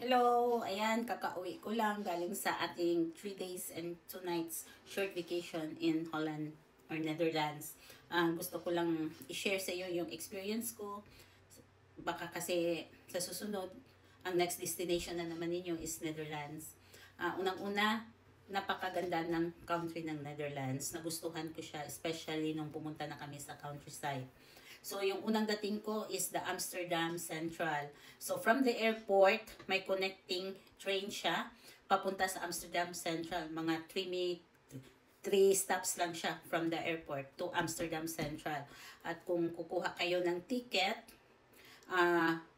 Hello! Ayan, kakauwi ko lang galing sa ating 3 days and 2 nights short vacation in Holland or Netherlands. Gusto ko lang i-share sa iyo yung experience ko. Baka kasi sa susunod, ang next destination na naman ninyo is Netherlands. Unang-una, napakaganda ng country ng Netherlands. Nagustuhan ko siya, especially nung pumunta na kami sa countryside. So, yung unang dating ko is the Amsterdam Central. So, from the airport, may connecting train siya papunta sa Amsterdam Central. Mga 3 stops lang siya from the airport to Amsterdam Central. At kung kukuha kayo ng ticket,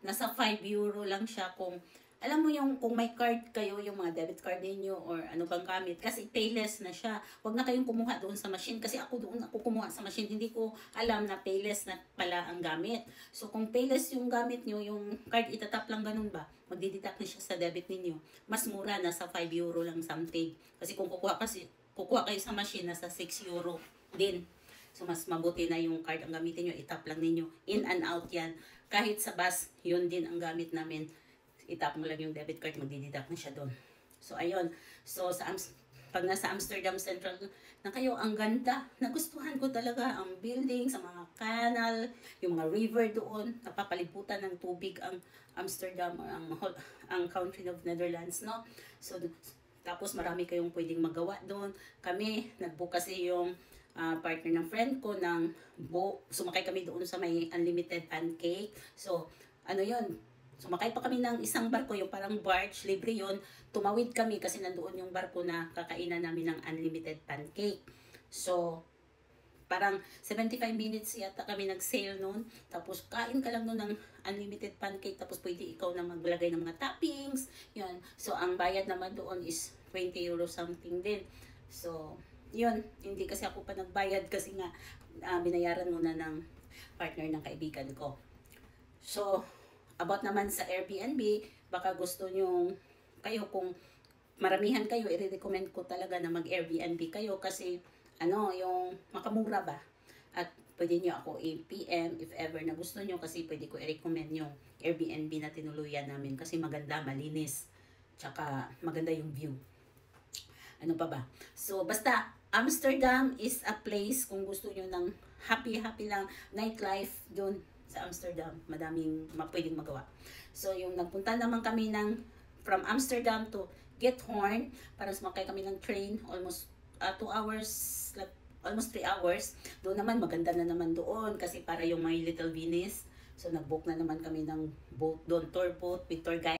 nasa 5 euro lang siya kung alam mo yung kung may card kayo, yung mga debit card ninyo or ano bang gamit, kasi payless na siya. Huwag na kayong kumuha doon sa machine kasi doon ako kumuha sa machine, hindi ko alam na payless na pala ang gamit. So kung payless yung gamit nyo, yung card itatap lang ganun ba, magdideduct na siya sa debit ninyo. Mas mura, nasa 5 euro lang something. Kasi kung kukuha kayo sa machine, nasa 6 euro din. So, mas mabuti na yung card ang gamitin nyo, itap lang ninyo. In and out yan. Kahit sa bus, yun din ang gamit namin. Itap mo lang yung debit card, magdideduct na siya doon. So, ayun. So, pag nasa Amsterdam Central na kayo, ang ganda. Nagustuhan ko talaga ang building, sa mga canal, yung mga river doon. Napapalibutan ng tubig ang Amsterdam or ang country of Netherlands, no? So, tapos marami kayong pwedeng magawa doon. Kami, nagbook kasi yung partner ng friend ko ng sumakay kami doon sa may unlimited pancake. So, ano yun? Sumakay pa kami ng isang barko, yung parang barge, libre yun. Tumawid kami kasi nandoon yung barko na kakainan namin ng unlimited pancake. So, parang 75 minutes yata kami nag-sail noon. Tapos, kain ka lang noon ng unlimited pancake. Tapos, pwede ikaw na maglagay ng mga toppings. Yun. So, ang bayad naman doon is 20 euro something din. So, yun. Hindi kasi ako pa nagbayad kasi nga binayaran muna ng partner ng kaibigan ko. So, about naman sa Airbnb, baka gusto nyo kayo, kung maramihan kayo, i-recommend ko talaga na mag-Airbnb kayo kasi yung makamura ba. At pwede nyo ako i-PM if ever na gusto nyo kasi pwede ko i-recommend yung Airbnb na tinuluyan namin kasi maganda, malinis, tsaka maganda yung view. Ano pa ba? So, basta, Amsterdam is a place kung gusto nyo ng happy lang nightlife doon sa Amsterdam. Madaming pwedeng magawa. So, yung nagpunta naman kami from Amsterdam to Gethorn para sumakay kami ng train, almost 2 hours, almost 3 hours. Doon naman, maganda na naman doon kasi para yung My Little Venice. So, nag-book na naman kami ng boat doon, tour boat with tour guide.